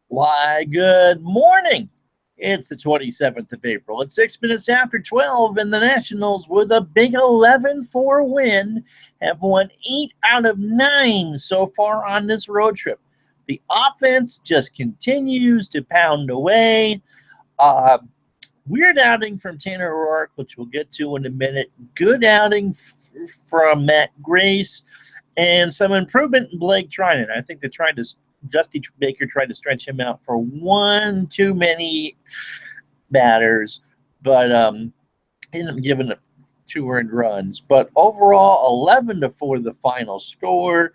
Why, good morning. It's the 27th of April. It's 6 minutes after 12, and the Nationals, with a big 11-4 win, have won 8 out of 9 so far on this road trip. The offense just continues to pound away. Weird outing from Tanner Roark, which we'll get to in a minute. Good outing from Matt Grace, and some improvement in Blake Trinan. I think they tried to Justy Baker tried to stretch him out for one too many batters, but ended up giving up 2 earned runs. But overall, 11-4 the final score.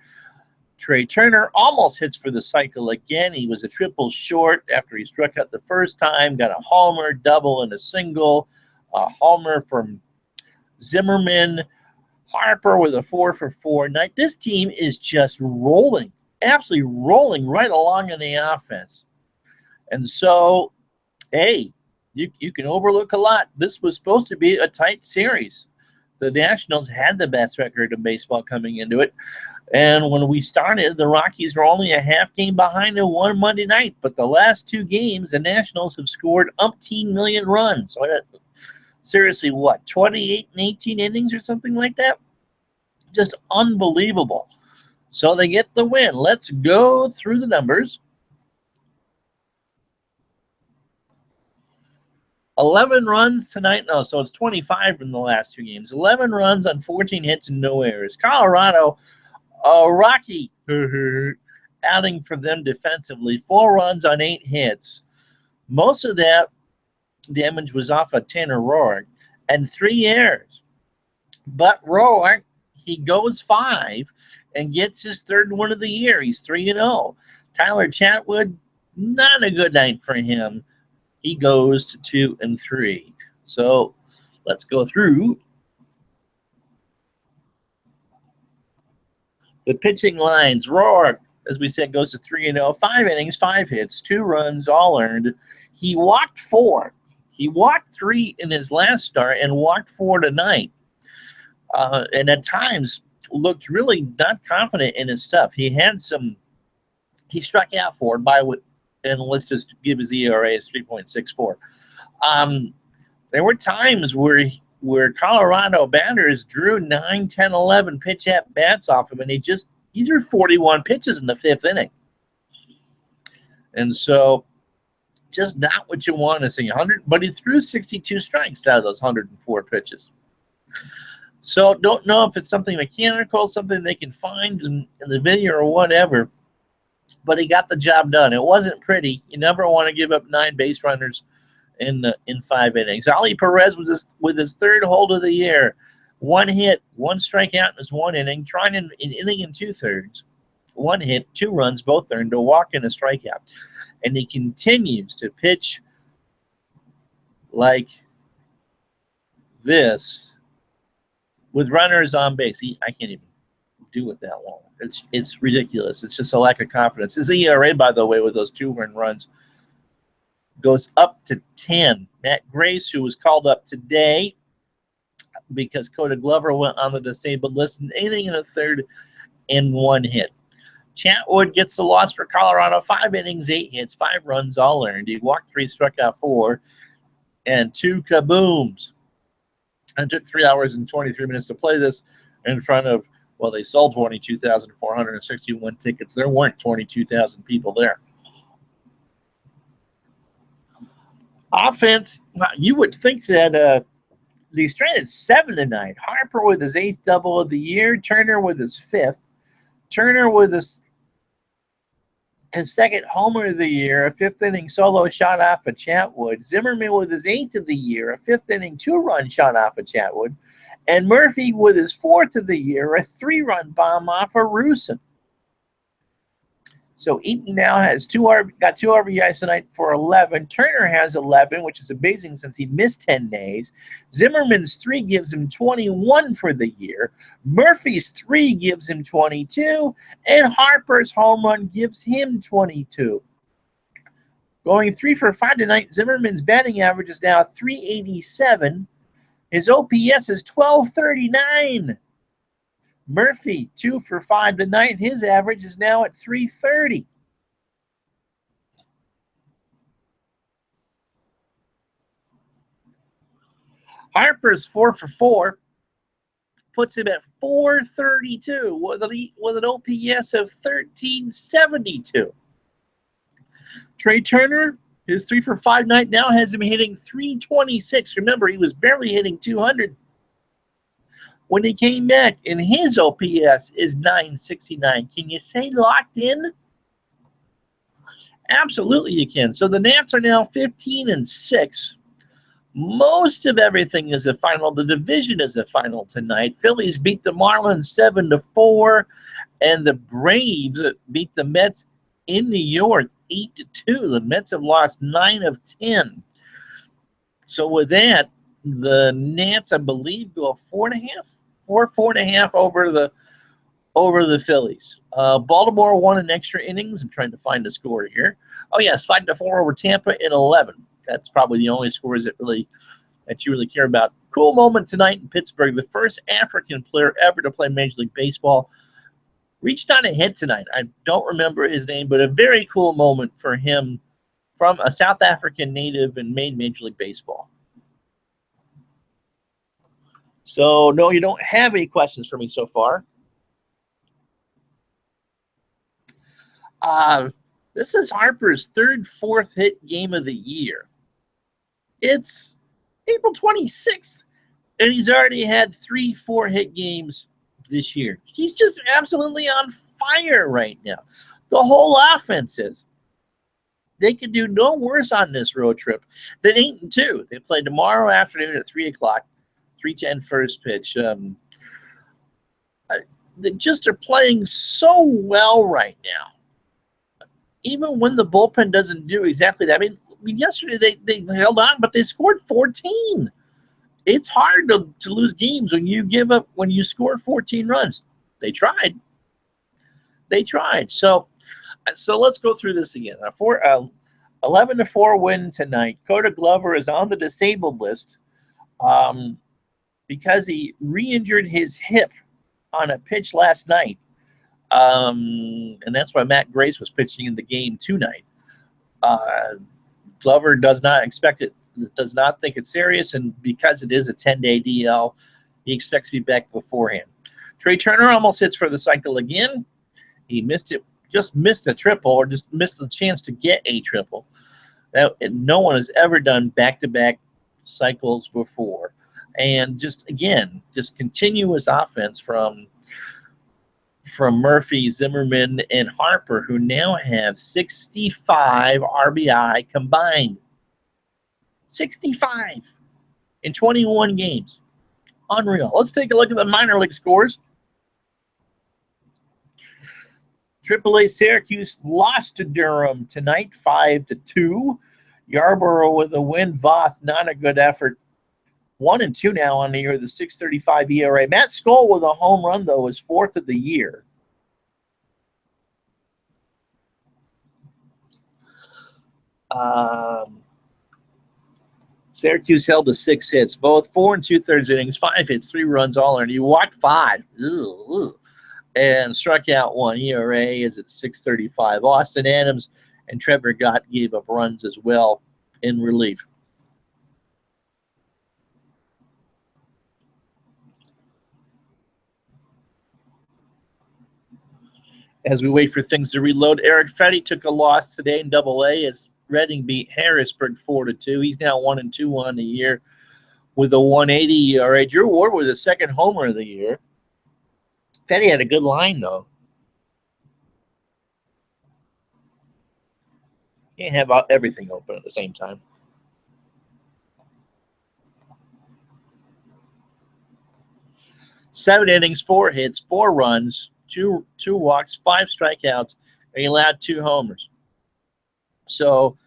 Trey Turner almost hits for the cycle again. He was a triple short after he struck out the first time, got a homer, double, and a single. A homer from Zimmerman. Harper with a 4-for-4 night. This team is just rolling, absolutely rolling right along in the offense. And so, hey, you can overlook a lot. This was supposed to be a tight series. The Nationals had the best record in baseball coming into it. And when we started, the Rockies were only a half game behind and won Monday night. But the last 2 games, the Nationals have scored umpteen million runs. So seriously, what, 28 and 18 innings or something like that? Just unbelievable. So they get the win. Let's go through the numbers. 11 runs tonight. No, so it's 25 in the last 2 games. 11 runs on 14 hits and no errors. Colorado, a rocky outing for them defensively. 4 runs on 8 hits. Most of that damage was off of Tanner Roark and 3 errors. But Roark, he goes 5 and gets his 3rd win of the year. He's 3-0. Tyler Chatwood, not a good night for him. He goes to 2 and 3. So let's go through the pitching lines. Roark, as we said, goes to 3-0. 5 innings, 5 hits, 2 runs, all earned. He walked 4. He walked 3 in his last start and walked 4 tonight. And at times looked really not confident in his stuff. He struck out 4 and let's just give his ERA as 3.64. There were times where Colorado batters drew 9, 10, 11 pitch at bats off him, and he threw 41 pitches in the 5th inning. And so just not what you want to see. But he threw 62 strikes out of those 104 pitches. So don't know if it's something mechanical, something they can find in the video or whatever, but he got the job done. It wasn't pretty. You never want to give up 9 base runners in 5 innings. Ali Perez was with his 3rd hold of the year. 1 hit, 1 strikeout in his 1 inning, trying an inning and 2/3. 1 hit, 2 runs, both earned, a walk and a strikeout. And he continues to pitch like this with runners on base. I can't even do it that long. It's ridiculous. It's just a lack of confidence. His ERA, by the way, with those 2 earned runs, goes up to 10. Matt Grace, who was called up today because Coda Glover went on the disabled list, an inning and a 1/3 and 1 hit. Chatwood gets the loss for Colorado. 5 innings, 8 hits, 5 runs, all earned. He walked 3, struck out 4, and 2 kabooms. It took 3 hours and 23 minutes to play this in front of, well, they sold 22,461 tickets. There weren't 22,000 people there. Offense, you would think that they stranded 7 tonight. Harper with his 8th double of the year. Turner with his 5th. Turner with his 2nd homer of the year, a 5th inning solo shot off of Chatwood. Zimmerman with his 8th of the year, a 5th inning 2-run shot off of Chatwood. And Murphy with his 4th of the year, a 3-run bomb off of Rusin. So Eaton now has got 2 RBIs tonight for 11. Turner has 11, which is amazing since he missed 10 days. Zimmerman's 3 gives him 21 for the year. Murphy's 3 gives him 22. And Harper's home run gives him 22. Going 3 for 5 tonight, Zimmerman's batting average is now 387. His OPS is 1239. Murphy, 2 for 5 tonight. His average is now at 330. Harper's 4 for 4. Puts him at 432 with an OPS of 1372. Trey Turner, his 3 for 5 night now has him hitting 326. Remember, he was barely hitting 200 when he came back, and his OPS is 969. Can you say locked in? Absolutely you can. So the Nats are now 15-6. Most of everything is a final. The division is a final tonight. Phillies beat the Marlins 7-4, and the Braves beat the Mets in New York 8-2. The Mets have lost 9 of 10. So with that, the Nats, I believe, go 4.5 over the Phillies. Baltimore won in extra innings. I'm trying to find the score here. Oh yes, 5-4 over Tampa in 11. That's probably the only scores that you really care about. Cool moment tonight in Pittsburgh. The first African player ever to play Major League Baseball reached on a hit tonight. I don't remember his name, but a very cool moment for him from a South African native and made Major League Baseball. So, no, you don't have any questions for me so far. This is Harper's fourth hit game of the year. It's April 26th, and he's already had 3 4-hit games this year. He's just absolutely on fire right now. The whole offense is. They could do no worse on this road trip than 8-2. They play tomorrow afternoon at 3 o'clock, 3:10 first pitch. They just are playing so well right now. Even when the bullpen doesn't do exactly that. I mean, yesterday they held on, but they scored 14. It's hard to lose games when you score 14 runs. They tried. So let's go through this again. 11-4 win tonight. Coda Glover is on the disabled list because he re-injured his hip on a pitch last night. And that's why Matt Grace was pitching in the game tonight. Glover does not expect it, does not think it's serious, and because it is a 10-day DL, he expects to be back beforehand. Trey Turner almost hits for the cycle again. He just missed a triple, or just missed the chance to get a triple. No one has ever done back-to-back cycles before. And just continuous offense from Murphy, Zimmerman, and Harper, who now have 65 RBI combined. 65 in 21 games. Unreal. Let's take a look at the minor league scores. AAA Syracuse lost to Durham tonight, 5-2. Yarborough with a win. Voth, not a good effort. 1-2 now on the year, the 6.35 ERA. Matt Skoll with a home run, though, is 4th of the year. Syracuse held to 6 hits, both 4 2/3 innings, 5 hits, 3 runs, all earned. He walked 5. And struck out 1. ERA is at 6.35. Austin Adams and Trevor Gott gave up runs as well in relief. As we wait for things to reload, Eric Fetty took a loss today in Double-A as Reading beat Harrisburg 4-2. He's now 1-2 on the year with a 1.80 ERA. Drew Ward with the second homer of the year. Fetty had a good line, though. Can't have everything open at the same time. Seven innings, 4 hits, 4 runs, two walks, 5 strikeouts, and he allowed 2 homers. So,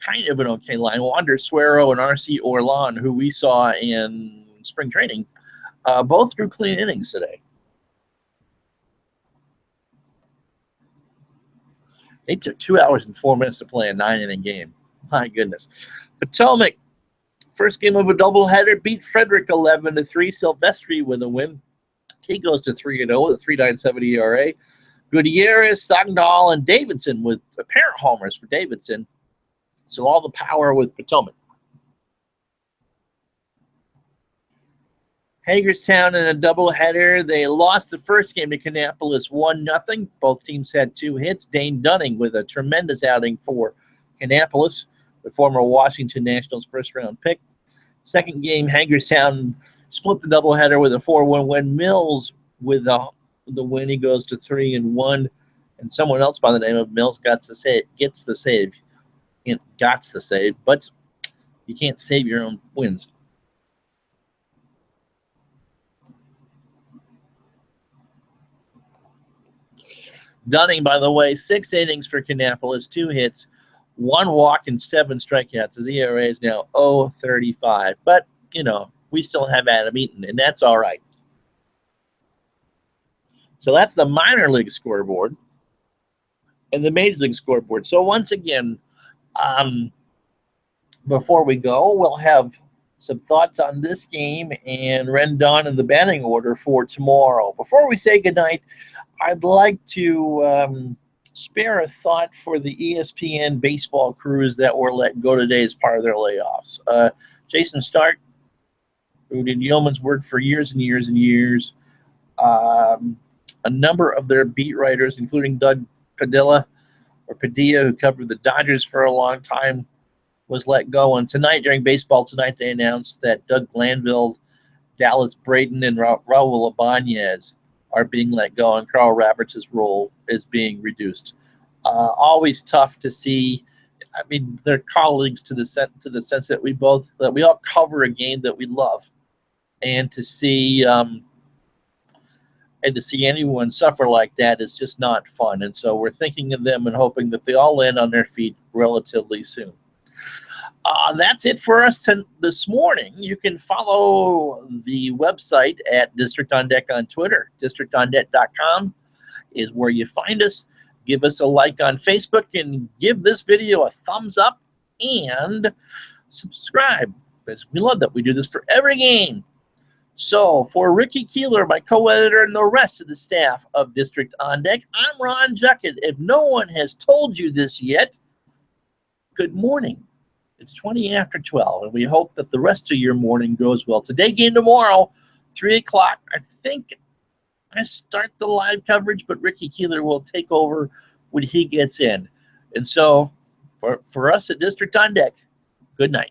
kind of an okay line. Wander Suero and R.C. Orlon, who we saw in spring training, both threw clean innings today. They took 2 hours and 4 minutes to play a 9-inning game. My goodness. Potomac, first game of a doubleheader, beat Frederick 11-3. Silvestri with a win. He goes to 3-0 with a 3.97 ERA. Gutierrez, Sagdahl, and Davidson with apparent homers for Davidson. So all the power with Potomac. Hagerstown in a doubleheader. They lost the first game to Kannapolis 1-0. Both teams had 2 hits. Dane Dunning with a tremendous outing for Kannapolis, the former Washington Nationals first-round pick. Second game, Hagerstown split the doubleheader with a 4-1 win. Mills with the win. He goes to 3-1. And someone else by the name of Mills gets the save. But you can't save your own wins. Dunning, by the way, 6 innings for Kannapolis, 2 hits, 1 walk, and 7 strikeouts. His ERA is now 0.35. But, we still have Adam Eaton, and that's all right. So that's the minor league scoreboard and the major league scoreboard. So once again, before we go, we'll have some thoughts on this game and Rendon in the batting order for tomorrow. Before we say goodnight, I'd like to spare a thought for the ESPN baseball crews that were let go today as part of their layoffs. Jason Stark, who did yeoman's work for years and years and years. A number of their beat writers, including Doug Padilla, who covered the Dodgers for a long time, was let go. And tonight, during Baseball Tonight, they announced that Doug Glanville, Dallas Braden, and Raul Ibanez are being let go, and Carl Ravitch's role is being reduced. Always tough to see. I mean, they're colleagues to the sense that we all cover a game that we love, and to see anyone suffer like that is just not fun. And so we're thinking of them and hoping that they all land on their feet relatively soon. That's it for us this morning. You can follow the website at District on Deck on Twitter. DistrictOnDeck.com is where you find us. Give us a like on Facebook and give this video a thumbs up and subscribe, because we love that. We do this for every game. So for Ricky Keeler, my co-editor, and the rest of the staff of District on Deck, I'm Ron Juckett. If no one has told you this yet, good morning. It's 20 after 12, and we hope that the rest of your morning goes well. Today, game tomorrow, 3 o'clock. I think I start the live coverage, but Ricky Keeler will take over when he gets in. And so for us at District on Deck, good night.